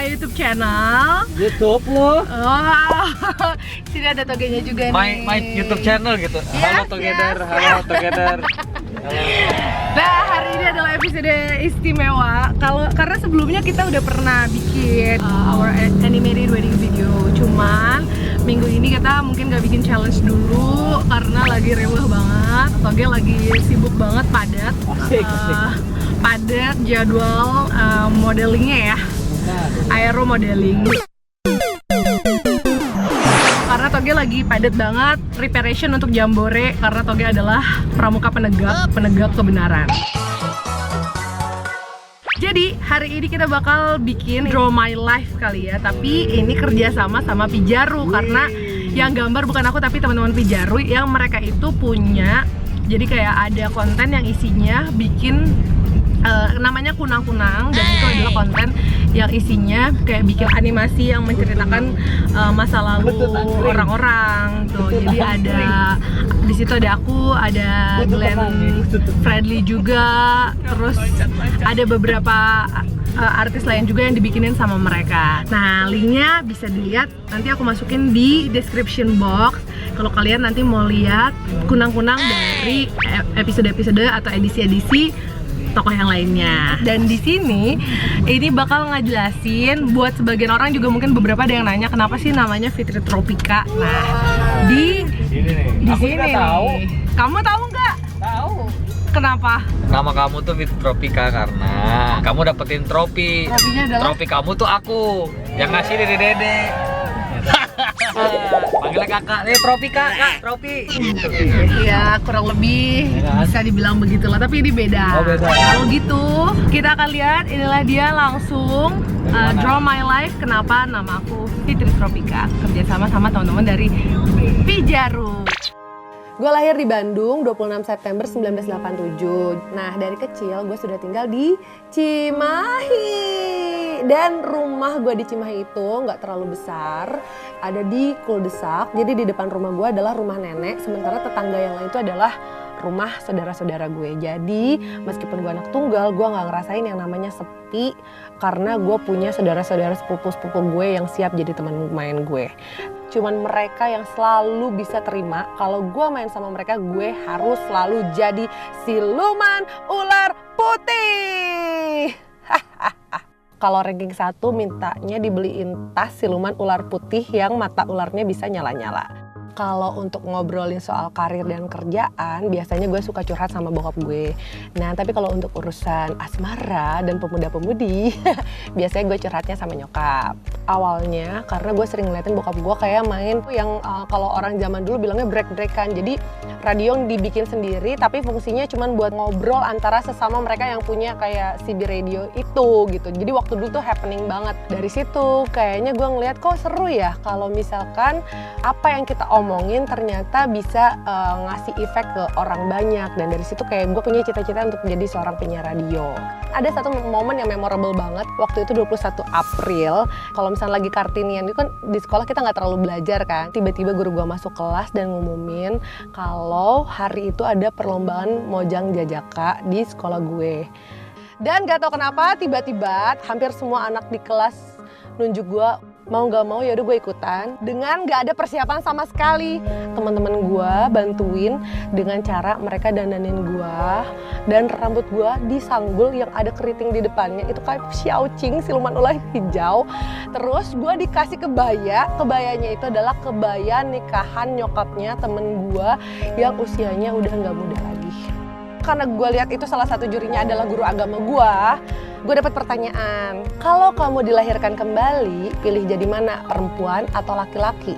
my YouTube channel. YouTube lo? Oh, sini ada togenya juga nih. My YouTube channel gitu. Yes, Halo together, yes. halo together. Nah, hari ini adalah episode istimewa. Karena sebelumnya kita udah pernah bikin our animated wedding video. Cuman minggu ini kita mungkin gak bikin challenge dulu karena lagi rewel banget. Toge lagi sibuk banget, padat. Asik. Padat jadwal modelingnya ya. Aero modeling. Karena Toge lagi padat banget preparation untuk Jambore, karena Toge adalah pramuka penegak kebenaran. Jadi hari ini kita bakal bikin Draw My Life kali ya, tapi ini kerjasama sama Pijaru. Karena yang gambar bukan aku tapi teman-teman Pijaru yang mereka itu punya. Jadi kayak ada konten yang isinya bikin namanya kunang-kunang, dan itu adalah konten yang isinya kayak bikin animasi yang menceritakan masa lalu orang-orang tuh. Jadi ada di situ ada aku, ada Glenn Fredly juga, terus ada beberapa artis lain juga yang dibikinin sama mereka. Nah, linknya bisa dilihat, nanti aku masukin di description box kalau kalian nanti mau lihat kunang-kunang dari episode-episode atau edisi-edisi tokoh yang lainnya. Dan di sini ini bakal ngejelasin buat sebagian orang juga, mungkin beberapa ada yang nanya kenapa sih namanya Fitri Tropika. Nah, di sini nih. Kamu tahu nggak? Tahu. Kenapa? Nama kamu tuh Fitri Tropika karena kamu dapetin trofi. Trofinya adalah? Trofi kamu tuh aku yang ngasih dede. Panggilnya kakak, nih trofi kak, trofi. Ya kurang lebih bisa dibilang begitulah, tapi ini beda. Oh, beda. Kalau gitu kita akan lihat, inilah dia langsung Draw My Life. Kenapa nama aku Fitri Tropika, kerjasama sama teman-teman dari Pijaru. Gue lahir di Bandung 26 September 1987. Nah, dari kecil gue sudah tinggal di Cimahi. Dan rumah gue di Cimahi itu nggak terlalu besar, ada di Kuldesak. Jadi di depan rumah gue adalah rumah nenek, sementara tetangga yang lain itu adalah rumah saudara-saudara gue. Jadi meskipun gue anak tunggal, gue nggak ngerasain yang namanya sepi karena gue punya saudara-saudara sepupu-sepupu gue yang siap jadi teman main gue. Cuman mereka yang selalu bisa terima kalau gue main sama mereka, gue harus selalu jadi siluman ular putih. Kalau ranking 1 mintanya dibeliin tas siluman ular putih yang mata ularnya bisa nyala-nyala. Kalau untuk ngobrolin soal karir dan kerjaan, biasanya gue suka curhat sama bokap gue. Nah, tapi kalau untuk urusan asmara dan pemuda-pemudi, biasanya gue curhatnya sama nyokap. Awalnya karena gue sering ngeliatin bokap gue kayak main yang kalau orang zaman dulu bilangnya break-breakan. Jadi radio yang dibikin sendiri, tapi fungsinya cuma buat ngobrol antara sesama mereka yang punya kayak CB radio itu gitu. Jadi waktu dulu tuh happening banget. Dari situ kayaknya gue ngeliat kok seru ya kalau misalkan apa yang kita omongin ternyata bisa ngasih efek ke orang banyak. Dan dari situ kayak gue punya cita-cita untuk menjadi seorang penyiar radio. Ada satu momen yang memorable banget, waktu itu 21 April. Kalau misalnya lagi Kartinian itu kan di sekolah kita nggak terlalu belajar kan. Tiba-tiba guru gue masuk kelas dan ngumumin kalau hari itu ada perlombaan Mojang Jajaka di sekolah gue. Dan gak tau kenapa tiba-tiba hampir semua anak di kelas nunjuk gue, mau gak mau yaudah gue ikutan dengan gak ada persiapan sama sekali. Teman-teman gue bantuin dengan cara mereka dandanin gue dan rambut gue disanggul yang ada keriting di depannya, itu kayak xiaoqing, siluman ular hijau. Terus gue dikasih kebayanya itu adalah kebaya nikahan nyokapnya temen gue yang usianya udah gak muda lagi. Karena gue lihat itu salah satu jurinya adalah guru agama gue dapat pertanyaan, kalau kamu dilahirkan kembali, pilih jadi mana, perempuan atau laki-laki?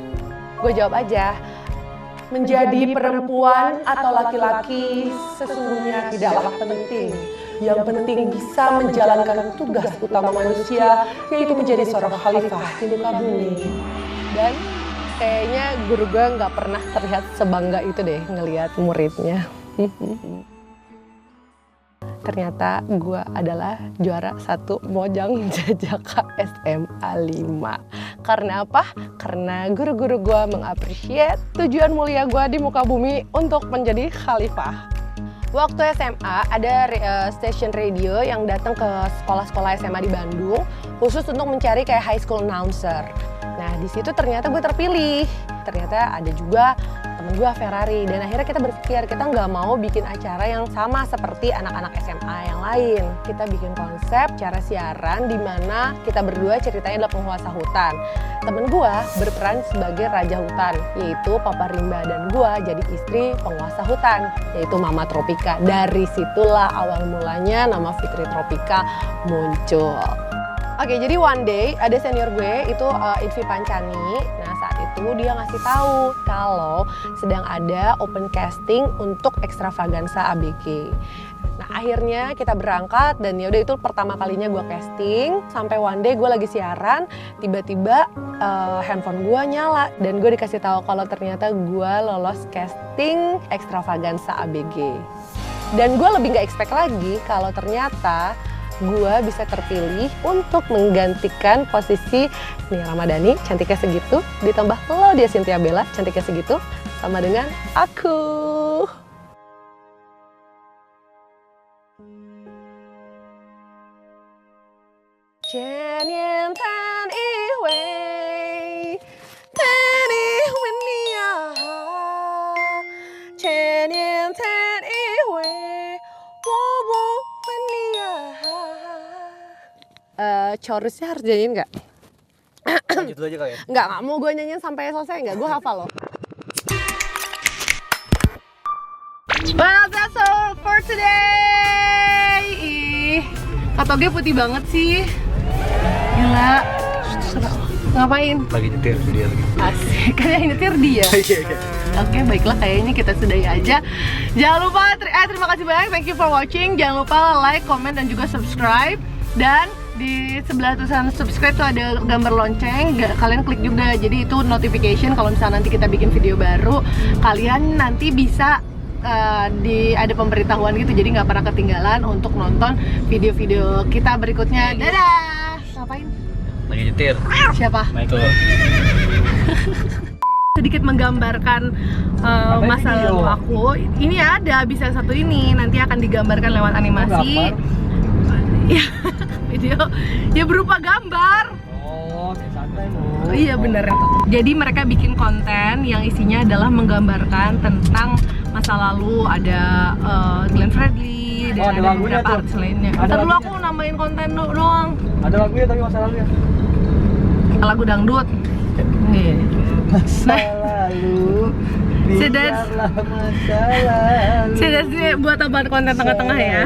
Gue jawab aja, menjadi perempuan atau laki-laki sesungguhnya tidaklah penting. Yang penting bisa menjalankan tugas utama manusia, yaitu menjadi seorang khalifah di muka bumi. Dan kayaknya guru gue nggak pernah terlihat sebangga itu deh ngelihat muridnya. Ternyata gue adalah juara 1 Mojang Jajaka SMA 5. Karena apa? Karena guru-guru gue mengapresiasi tujuan mulia gue di muka bumi untuk menjadi khalifah. Waktu SMA ada stasiun radio yang datang ke sekolah-sekolah SMA di Bandung khusus untuk mencari kayak high school announcer. Nah di situ ternyata gue terpilih. Ternyata ada juga temen gue Ferrari, dan akhirnya kita berpikir kita nggak mau bikin acara yang sama seperti anak-anak SMA yang lain. Kita bikin konsep cara siaran di mana kita berdua ceritanya adalah penguasa hutan. Temen gue berperan sebagai raja hutan, yaitu Papa Rimba, dan gue jadi istri penguasa hutan, yaitu Mama Tropika. Dari situlah awal mulanya nama Fitri Tropika muncul. Oke, jadi one day ada senior gue itu Invi Pancani. Nah saat itu dia ngasih tahu kalau sedang ada open casting untuk Extravaganza ABG. Nah akhirnya kita berangkat, dan ya udah itu pertama kalinya gue casting. Sampai one day gue lagi siaran, tiba-tiba handphone gue nyala dan gue dikasih tahu kalau ternyata gue lolos casting Extravaganza ABG. Dan gue lebih nggak expect lagi kalau ternyata gue bisa terpilih untuk menggantikan posisi Nia Ramadhani, cantiknya segitu, ditambah Laudia Cynthia Bella, cantiknya segitu, sama dengan aku. Chorusnya harus nyanyiin nggak? Lanjut aja kali ya? Nggak mau gue nyanyiin sampai selesai nggak? Gue hafal loh. Well, that's all for today. Ih, Katoge putih banget sih. Gila. Ngapain? Lagi nyetir dia lagi. Asik, kan yang nyetir dia. Oke, baiklah, kayaknya kita sudahi aja. Jangan lupa, terima kasih banyak, thank you for watching. Jangan lupa like, comment, dan juga subscribe. Dan di sebelah tulisan subscribe tuh ada gambar lonceng, kalian klik juga, jadi itu notification kalau misalnya nanti kita bikin video baru, kalian nanti bisa ada pemberitahuan gitu, jadi nggak pernah ketinggalan untuk nonton video-video kita berikutnya. Dadah! Ngapain? Lagi nyetir. Siapa? Michael. Sedikit menggambarkan masa lalu aku. Ini ada, bisa satu ini nanti akan digambarkan lewat animasi. Ya, video ya berupa gambar. Oh, santai loh. Iya bener. Jadi mereka bikin konten yang isinya adalah menggambarkan tentang masa lalu. Ada Glenn Fredly dan ada beberapa artis lainnya. Ntar dulu aku nambahin konten doang. Ada lagunya tapi masa lalu ya? Lagu dangdut. Masa lalu. Sudah buat tambahan konten tengah-tengah ya.